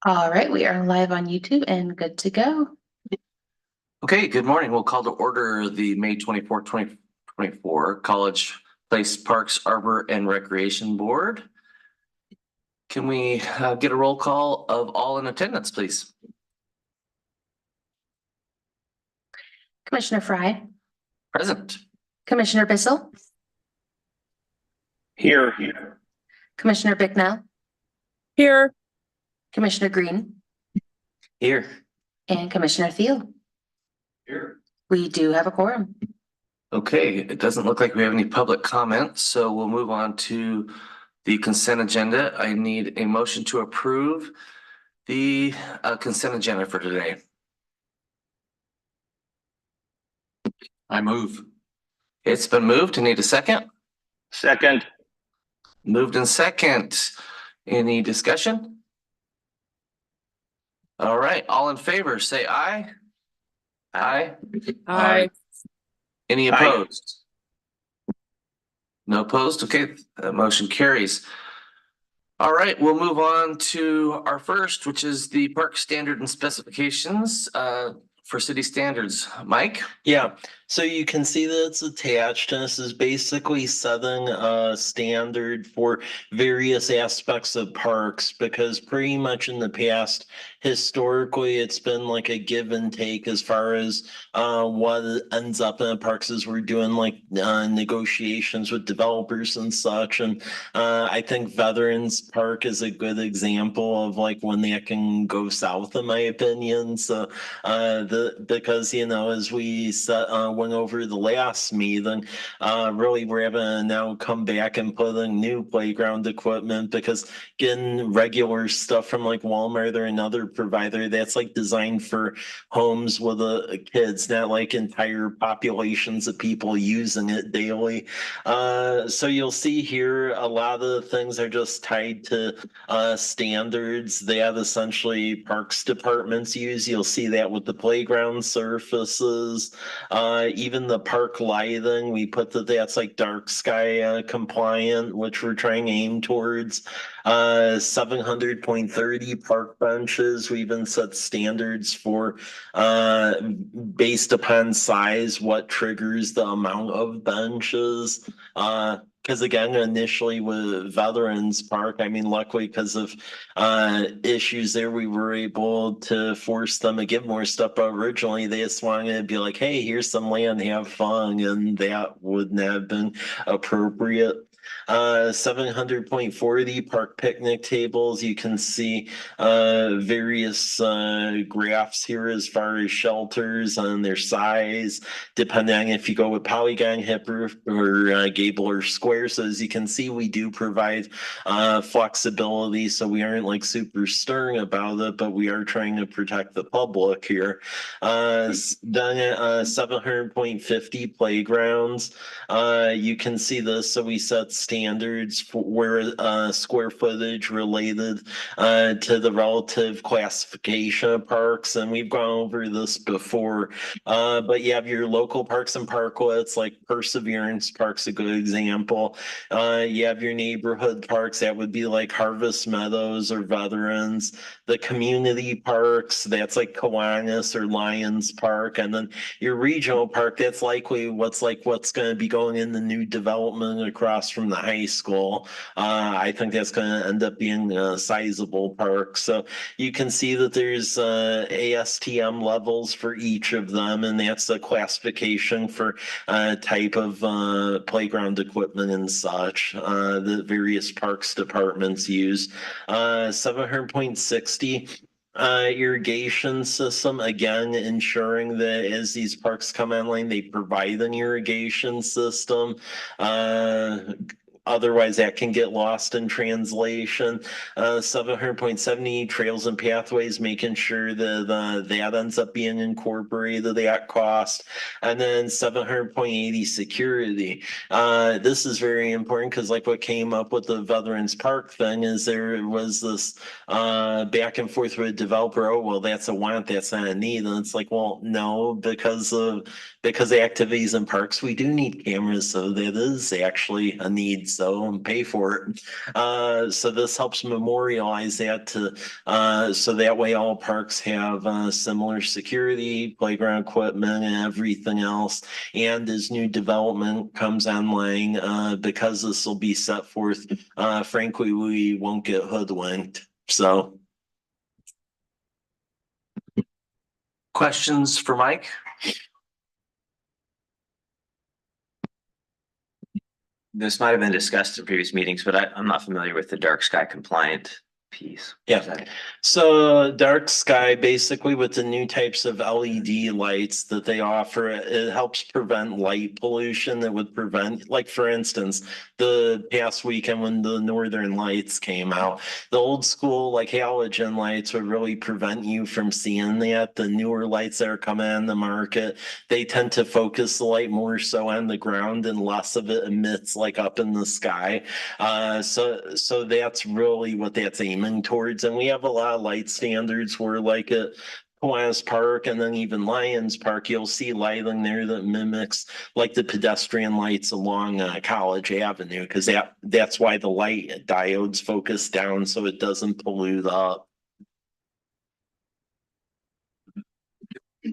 All right, we are live on YouTube and good to go. Okay, good morning. We'll call to order the May 24th, 2024 College Place Parks, Arbor, and Recreation Board. Can we get a roll call of all in attendance, please? Commissioner Fry, Present. Commissioner Bissell, Here. Commissioner Bicknell, Here. Commissioner Green, Here. and Commissioner Thiel. Here. We do have a quorum. Okay, it doesn't look like we have any public comments, so we'll move on to the consent agenda. I need a motion to approve the consent agenda for today. I move. It's been moved. I need a second. Second. Moved in second. Any discussion? All right, all in favor, say aye. Aye. Aye. Any Aye. opposed? No opposed? Okay, that motion carries. All right, we'll move on to our first, which is the park standard and specifications for city standards. Mike? Yeah, so you can see that it's attached, and this is basically setting a standard for various aspects of parks, because pretty much in the past, historically, it's been like a give and take as far as what ends up in the parks as we're doing like negotiations with developers and such. And I think Veterans Park is a good example of like when that can go south, in my opinion. So because as we went over the last meeting, really we're having to now come back and put in new playground equipment, because getting regular stuff from like Walmart or another provider that's like designed for homes with kids, not like entire populations of people using it daily. So you'll see here a lot of things are just tied to standards that essentially parks departments use. You'll see that with the playground surfaces, even the park lighting. We put that's like dark sky compliant, which we're trying to aim towards. 700.30 park benches. We even set standards for based upon size, what triggers the amount of benches. Because again, initially with Veterans Park, I mean, luckily because of issues there, we were able to force them to give more stuff. But originally, they just wanted to be like, "Hey, here's some land, have fun," and that wouldn't have been appropriate. 700.40 park picnic tables. You can see various graphs here as far as shelters and their size, depending on if you go with polygon, hip roof, or gable or square. So as you can see, we do provide flexibility, so we aren't like super stern about it, but we are trying to protect the public here. Then 700.50 playgrounds. You can see this. So we set standards for where square footage related to the relative classification of parks, and we've gone over this before. But you have your local parks and parklets, like Perseverance Park's a good example. You have your neighborhood parks, that would be like Harvest Meadows or Veterans. The community parks, that's like Kiwanis or Lions Park. And then your regional park, that's likely what's going to be going in the new development across from the high school. I think that's going to end up being a sizable park. So you can see that there's ASTM levels for each of them, and that's a classification for type of playground equipment and such the various parks departments use. 700.60 irrigation system, again ensuring that as these parks come online, they provide an irrigation system. Otherwise, that can get lost in translation. 700.70 trails and pathways, making sure that that ends up being incorporated at cost. And then 700.80 security. This is very important because like what came up with the Veterans Park thing is there was this back and forth with a developer. Oh, well, that's a want, that's not a need. And it's like, well, no, because because activities in parks, we do need cameras, so that is actually a need, so pay for it. So this helps memorialize that so that way all parks have similar security, playground equipment, and everything else. And as new development comes online, because this will be set forth, frankly, we won't get hoodwinked. So. Questions for Mike? This might have been discussed in previous meetings, but I'm not familiar with the dark sky compliant piece. Yeah. So dark sky, basically with the new types of LED lights that they offer, it helps prevent light pollution. That would prevent, like for instance, the past weekend when the northern lights came out, the old school like halogen lights would really prevent you from seeing that. The newer lights that are coming on the market, they tend to focus the light more so on the ground and less of it emits like up in the sky. So that's really what that's aiming towards. And we have a lot of light standards where like at Kiwanis Park and then even Lions Park, you'll see lighting there that mimics like the pedestrian lights along College Avenue, because that's why the light diodes focus down so it doesn't pollute up.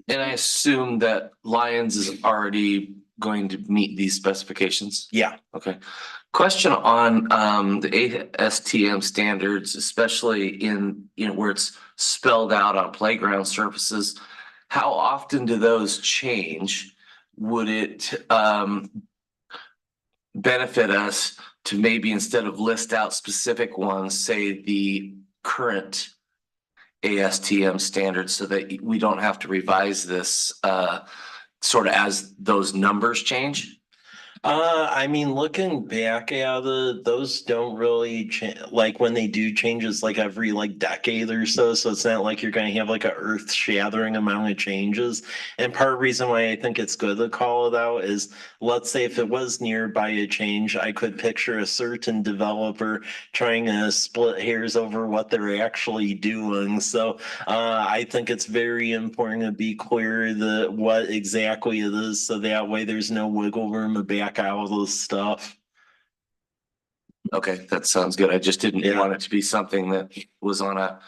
And I assume that Lions is already going to meet these specifications? Yeah. Okay. Question on the ASTM standards, especially in, where it's spelled out on playground surfaces. How often do those change? Would it benefit us to maybe instead of list out specific ones, say the current ASTM standards, so that we don't have to revise this sort of as those numbers change? I mean, looking back at it, those don't really change. Like when they do changes, like every like decade or so. So it's not like you're going to have like a earth-shattering amount of changes. And part of the reason why I think it's good to call it out is, let's say if it was nearby a change, I could picture a certain developer trying to split hairs over what they're actually doing. So I think it's very important to be clear that what exactly it is, so that way there's no wiggle room to back out of this stuff. Okay, that sounds good. I just didn't Yeah. want it to be something that was on a,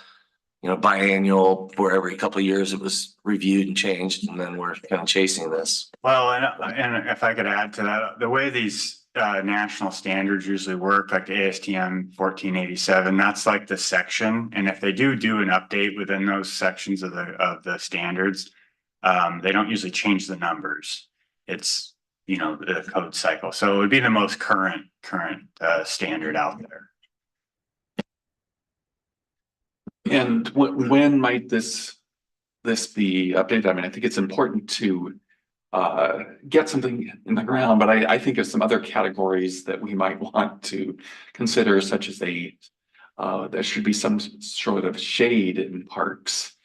biannual, where every couple of years it was reviewed and changed, and then we're kind of chasing this. Well, and if I could add to that, the way these national standards usually work, like the ASTM 1487, that's like the section. And if they do an update within those sections of the standards, they don't usually change the numbers. It's, the code cycle. So it would be the most current standard out there. And when might this be updated? I mean, I think it's important to get something in the ground, but I think of some other categories that we might want to consider, such as there should be some sort of shade in parks.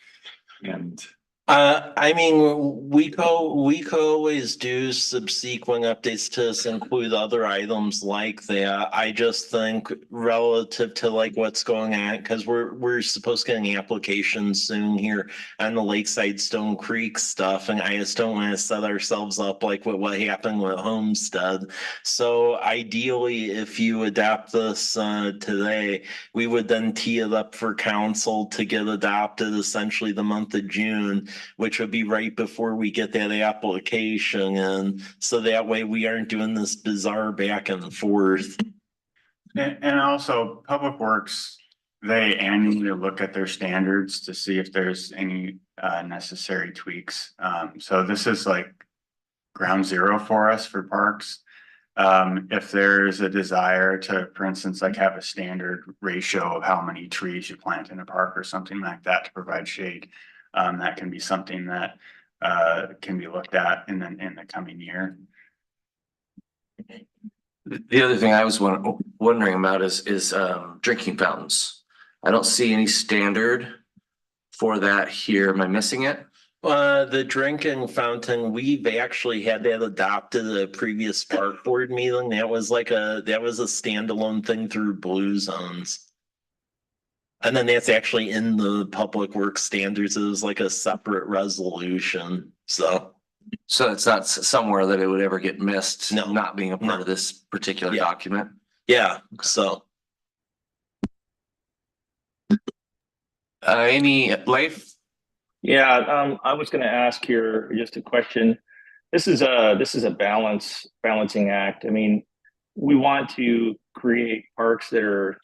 And I mean, we could always do subsequent updates to this, include other items like that. I just think relative to like what's going on, because we're supposed to get an application soon here on the Lakeside Stone Creek stuff, and I just don't want to set ourselves up like with what happened with Homestead. So ideally, if you adopt this today, we would then tee it up for council to get adopted essentially the month of June, which would be right before we get that application. And so that way we aren't doing this bizarre back and forth. And also Public Works, they annually look at their standards to see if there's any necessary tweaks. So this is like ground zero for us for parks. If there's a desire to, for instance, like have a standard ratio of how many trees you plant in a park or something like that to provide shade, that can be something that can be looked at in the coming year. The other thing I was wondering about is drinking fountains. I don't see any standard for that here. Am I missing it? The drinking fountain, we've actually had that adopted at a previous park board meeting. That was a standalone thing through Blue Zones. And then that's actually in the Public Works standards. It was like a separate resolution, so. So it's not somewhere that it would ever get missed, No. not being a part No. of this particular Yeah. document. Yeah, so. Any Leif? Yeah, I was gonna ask here just a question. This is a balancing act. I mean, we want to create parks that are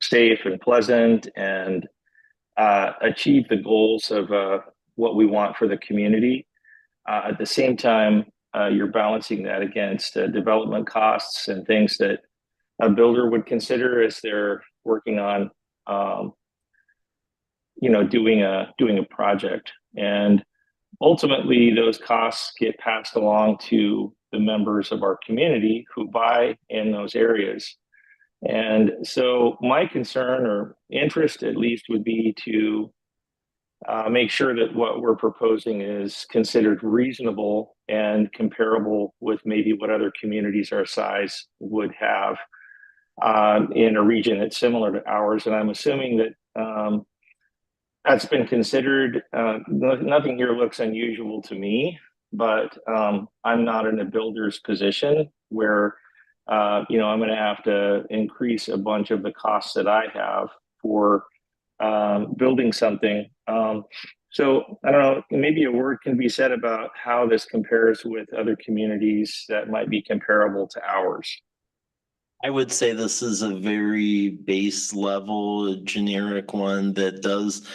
safe and pleasant and achieve the goals of what we want for the community. At the same time, you're balancing that against development costs and things that a builder would consider as they're working on um, doing a project. And ultimately those costs get passed along to the members of our community who buy in those areas. And so my concern or interest at least would be to make sure that what we're proposing is considered reasonable and comparable with maybe what other communities our size would have in a region that's similar to ours. And I'm assuming that that's been considered. Nothing here looks unusual to me, but I'm not in a builder's position where I'm going to have to increase a bunch of the costs that I have for building something. So I don't know, maybe a word can be said about how this compares with other communities that might be comparable to ours. I would say this is a very base level, generic one that does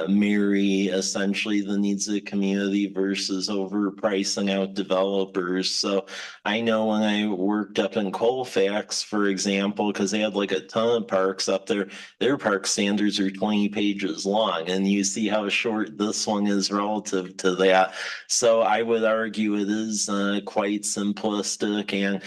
marry essentially the needs of the community versus overpricing out developers. So I know when I worked up in Colfax, for example, because they had like a ton of parks up there, their park standards are 20 pages long, and you see how short this one is relative to that. So I would argue it is quite simplistic and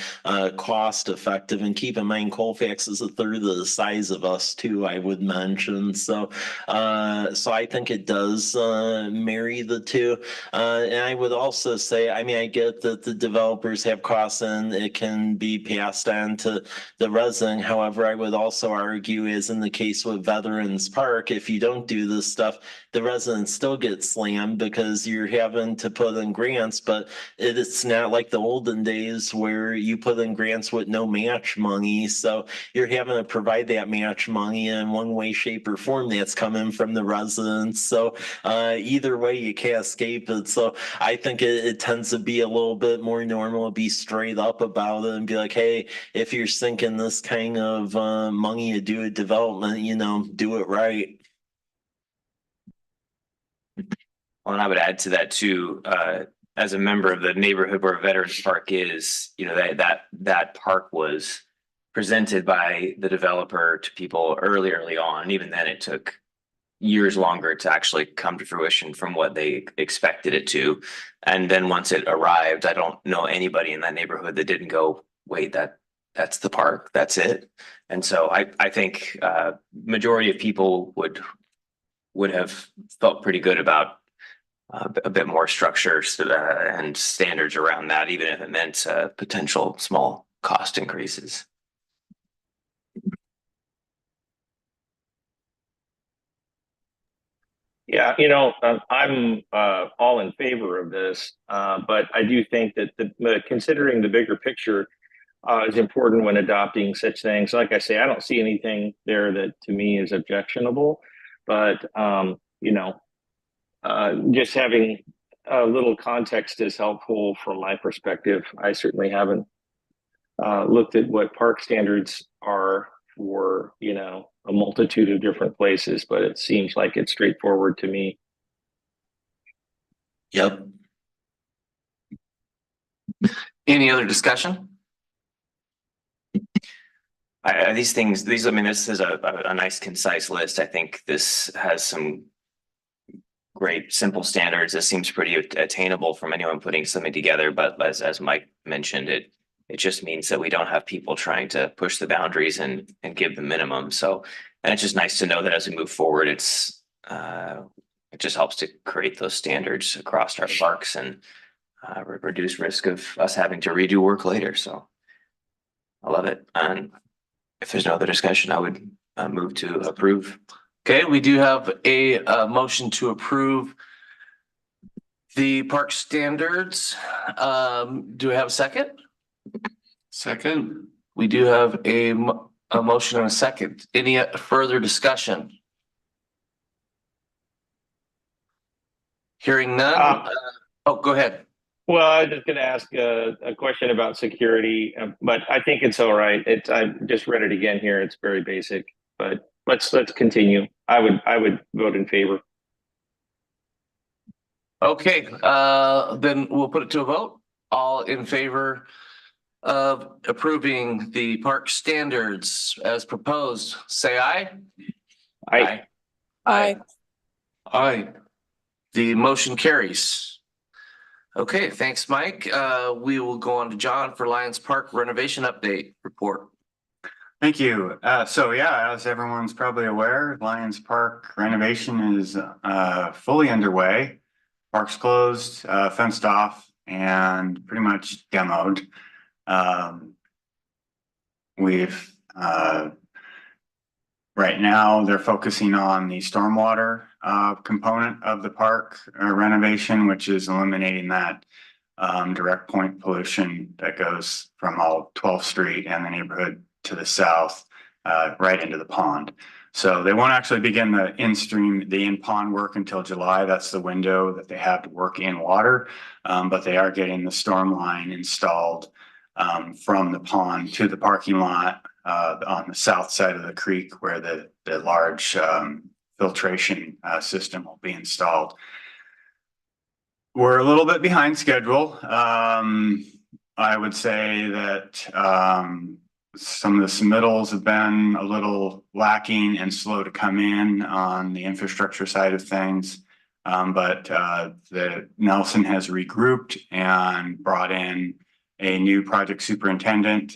cost effective. And keep in mind, Colfax is a third of the size of us too, I would mention. So I think it does marry the two. And I would also say, I mean, I get that the developers have costs and it can be passed on to the resident. However, I would also argue, as in the case with Veterans Park, if you don't do this stuff, the residents still get slammed because you're having to put in grants, but it's not like the olden days where you put in grants with no match money. So you're having to provide that match money in one way, shape, or form that's coming from the residents. So either way, you can't escape it. So I think it tends to be a little bit more normal to be straight up about it and be like, hey, if you're sinking this kind of money to do a development, do it right. Well, and I would add to that too, as a member of the neighborhood where Veterans Park is, that park was presented by the developer to people early on. And even then it took years longer to actually come to fruition from what they expected it to. And then once it arrived, I don't know anybody in that neighborhood that didn't go, wait, that's the park, that's it. And so I think majority of people would have felt pretty good about a bit more structure and standards around that, even if it meant potential small cost increases. Yeah, I'm all in favor of this, but I do think that considering the bigger picture is important when adopting such things. Like I say, I don't see anything there that to me is objectionable, but just having a little context is helpful from my perspective. I certainly haven't looked at what park standards are for, a multitude of different places, but it seems like it's straightforward to me. Yep. Any other discussion? This is a nice concise list. I think this has some great simple standards. This seems pretty attainable from anyone putting something together. But as Mike mentioned, it just means that we don't have people trying to push the boundaries and give the minimum. So, and it's just nice to know that as we move forward, it just helps to create those standards across our parks and reduce risk of us having to redo work later. So I love it. And if there's no other discussion, I would move to approve. Okay, we do have a motion to approve the park standards. Do we have a second? Second, We do have a motion and a second. Any further discussion? Hearing none. Oh, go ahead. Well, I was just going to ask a question about security, but I think it's all right. I just read it again here. It's very basic, but let's continue. I would vote in favor. Okay, then we'll put it to a vote. All in favor of approving the park standards as proposed, say aye. Aye. Aye. aye. The motion carries. Okay, thanks, Mike. We will go on to John for Lions Park renovation update report. Thank you. So yeah, as everyone's probably aware, Lions Park renovation is fully underway. Park's closed, fenced off, and pretty much demoed. We've right now they're focusing on the stormwater component of the park renovation, which is eliminating that direct point pollution that goes from all 12th Street and the neighborhood to the south right into the pond. So they won't actually begin the in-pond work until July. That's the window that they have to work in water, but they are getting the storm line installed from the pond to the parking lot on the south side of the creek where the large filtration system will be installed. We're a little bit behind schedule. I would say that some of the submittals have been a little lacking and slow to come in on the infrastructure side of things. But the Nelson has regrouped and brought in a new project superintendent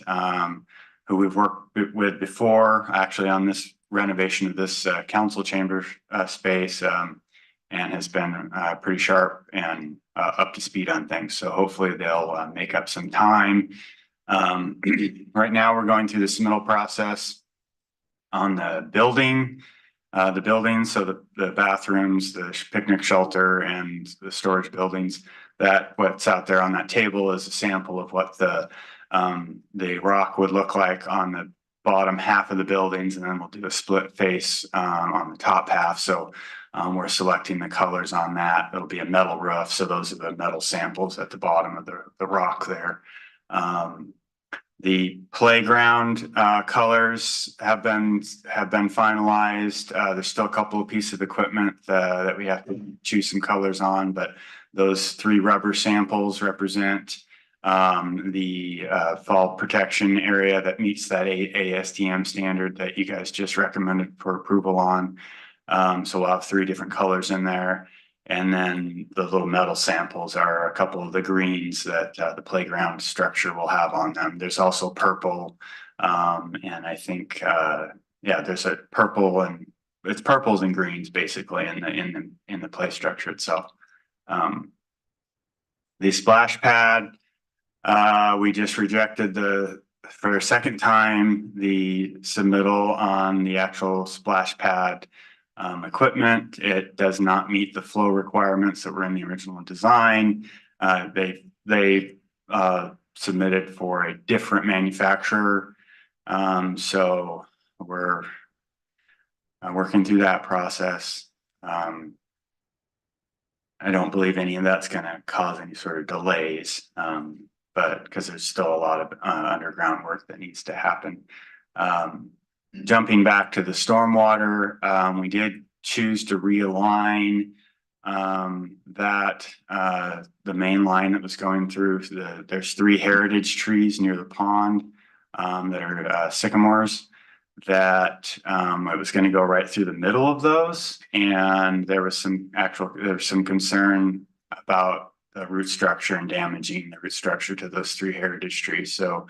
who we've worked with before, actually on this renovation of this council chamber space, and has been pretty sharp and up to speed on things. So hopefully they'll make up some time. Right now we're going through the submittal process on the building. So the bathrooms, the picnic shelter, and the storage buildings. That what's out there on that table is a sample of what the rock would look like on the bottom half of the buildings, and then we'll do a split face on the top half. So we're selecting the colors on that. It'll be a metal roof, so those are the metal samples at the bottom of the rock there. The playground colors have been finalized. There's still a couple of pieces of equipment that we have to choose some colors on, but those 3 rubber samples represent the fall protection area that meets that ASTM standard that you guys just recommended for approval on. So we'll have 3 different colors in there. And then the little metal samples are a couple of the greens that the playground structure will have on them. There's also purple, and I think there's a purple, and it's purples and greens basically in the play structure itself. The splash pad, we just rejected for a second time the submittal on the actual splash pad equipment. It does not meet the flow requirements that were in the original design. They submitted for a different manufacturer. So we're working through that process. I don't believe any of that's going to cause any sort of delays, but because there's still a lot of underground work that needs to happen. Jumping back to the stormwater, we did choose to realign the main line that was going through. There's 3 heritage trees near the pond that are sycamores that it was going to go right through the middle of those, and there was some concern about the root structure and damaging the root structure to those 3 heritage trees. So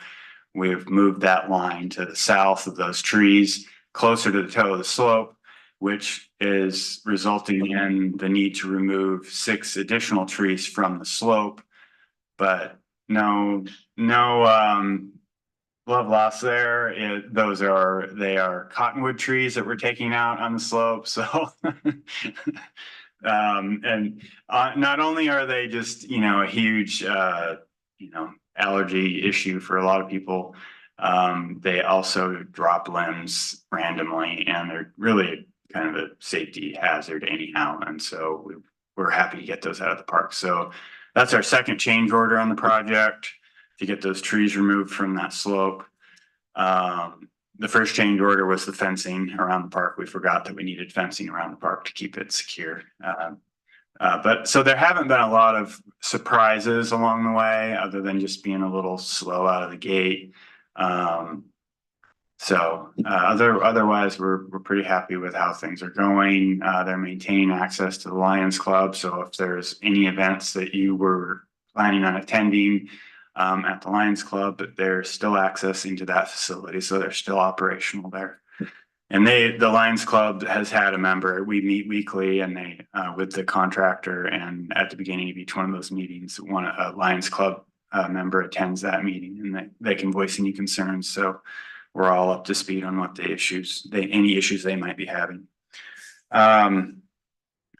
we've moved that line to the south of those trees, closer to the toe of the slope, which is resulting in the need to remove 6 additional trees from the slope. But no love loss there. They are cottonwood trees that we're taking out on the slope. So And not only are they just, a huge, allergy issue for a lot of people, they also drop limbs randomly and they're really kind of a safety hazard anyhow. And so we're happy to get those out of the park. So that's our second change order on the project, to get those trees removed from that slope. The first change order was the fencing around the park. We forgot that we needed fencing around the park to keep it secure. But so there haven't been a lot of surprises along the way, other than just being a little slow out of the gate. Otherwise, we're pretty happy with how things are going. They're maintaining access to the Lions Club. So if there's any events that you were planning on attending at the Lions Club, but there's still access into that facility. So they're still operational there. And the Lions Club has had a member. We meet weekly, and they with the contractor. And at the beginning of each one of those meetings, a Lions Club member attends that meeting, and they can voice any concerns. So we're all up to speed on what any issues they might be having.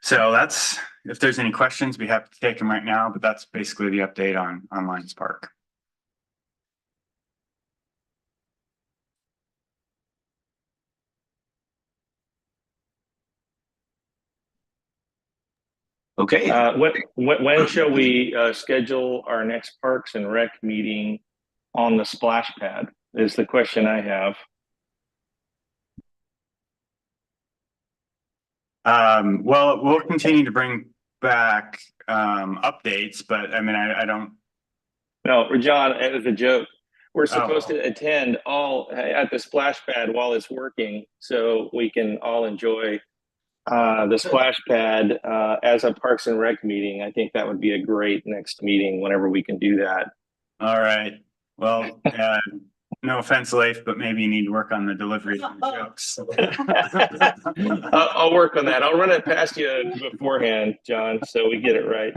So that's, if there's any questions, we have to take them right now. But that's basically the update on Lions Park. Okay, When shall we schedule our next Parks and Rec meeting on the splash pad is the question I have. Well, we'll continue to bring back updates, but I mean, I don't. No, John, as a joke, we're supposed to attend all at the splash pad while it's working, so we can all enjoy the splash pad as a Parks and Rec meeting. I think that would be a great next meeting whenever we can do that. All right. Well, no offense, Leif, but maybe you need to work on the delivery of the jokes. I'll work on that. I'll run it past you beforehand, John, so we get it right.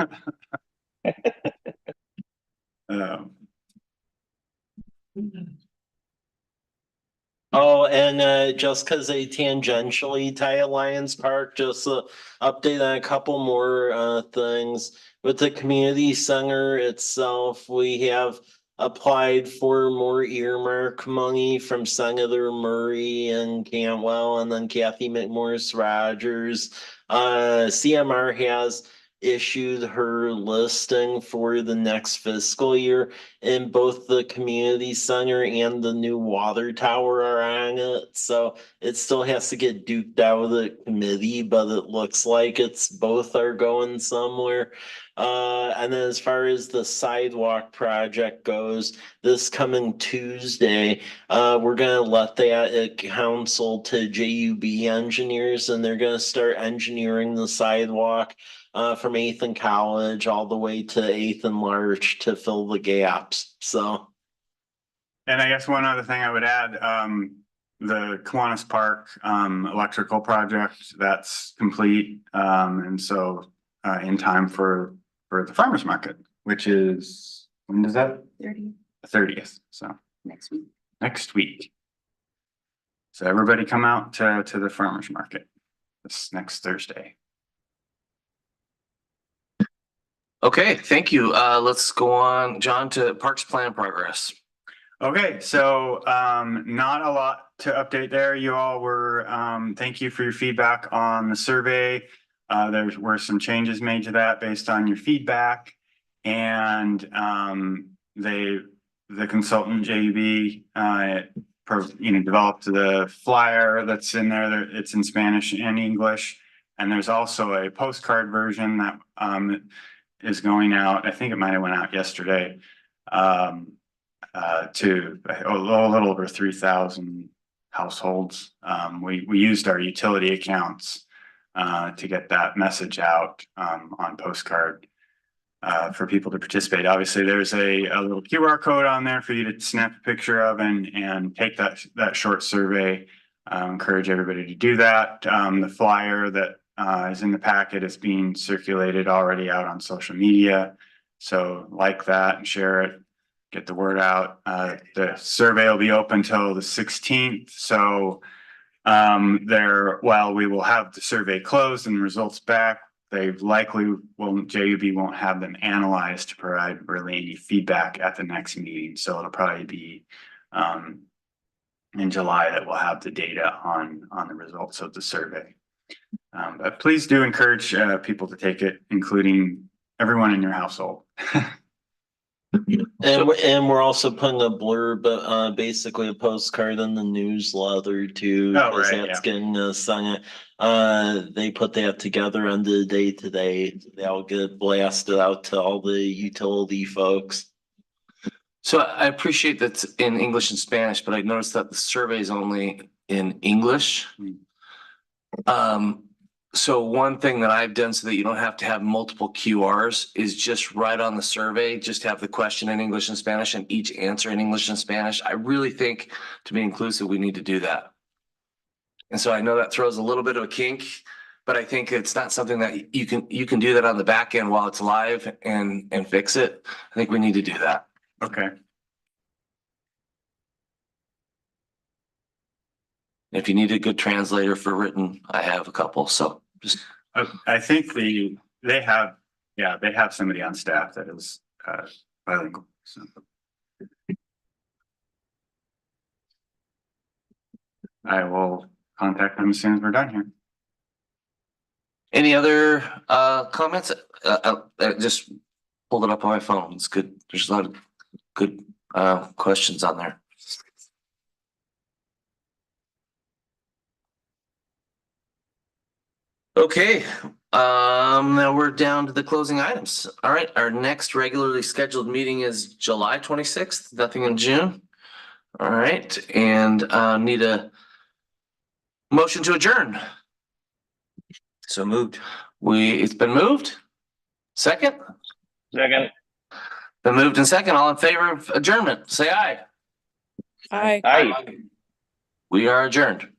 Oh, and just because they tangentially tie Lions Park, just update on a couple more things. With the community center itself, we have applied for more earmark money from Senator Murray and Cantwell, and then Kathy McMorris Rogers. CMR has issued her listing for the next fiscal year, and both the community center and the new water tower are on it. So it still has to get duked out of the committee, but it looks like it's both are going somewhere. And then as far as the sidewalk project goes, this coming Tuesday, we're gonna let that at council to JUB engineers, and they're gonna start engineering the sidewalk from 8th and College all the way to 8th and Larch to fill the gaps. So, and I guess one other thing I would add, the Kiwanis Park electrical project, that's complete, and so in time for the farmers market, which is, when is that? 30th. So next week. So everybody come out to the farmers market this next Thursday. okay, thank you. Let's go on, John, to Parks Plan progress. Okay, so not a lot to update there. You all were, thank you for your feedback on the survey. There were some changes made to that based on your feedback, and the consultant JUB developed the flyer that's in there. It's in Spanish and English, and there's also a postcard version that is going out. I think it might have went out yesterday to a little over 3,000 households. We used our utility accounts to get that message out on postcard for people to participate. Obviously, there's a little QR code on there for you to snap a picture of and take that short survey. Encourage everybody to do that. The flyer that is in the packet is being circulated already out on social media. So like that and share it, get the word out. The survey will be open till the 16th. So while we will have the survey closed and the results back, they likely won't, JUB won't have them analyzed to provide really any feedback at the next meeting. So it'll probably be in July that we'll have the data on the results of the survey. But please do encourage people to take it, including everyone in your household. And we're also putting a blurb, basically a postcard in the newsletter too. Oh, 'Cause right, that's yeah. getting sung. They put that together on the day today. That'll get blasted out to all the utility folks. So I appreciate that's in English and Spanish, but I noticed that the survey is only in English. So one thing that I've done so that you don't have to have multiple QRs is just write on the survey, just have the question in English and Spanish and each answer in English and Spanish. I really think to be inclusive, we need to do that. And so I know that throws a little bit of a kink, but I think it's not something that you can do that on the back end while it's live and fix it. I think we need to do that. Okay. If you need a good translator for written, I have a couple, so just. I think they have somebody on staff that is bilingual. So. I will contact them as soon as we're done here. Any other comments? Just pulled it up on my phone. It's good. There's a lot of good questions on there. Okay, now we're down to the closing items. All right, our next regularly scheduled meeting is July 26th, nothing in June. All right, and need a motion to adjourn. So moved. It's been moved. Second? Second. Been moved and second. All in favor of adjournment, say aye. Aye. Aye. We are adjourned.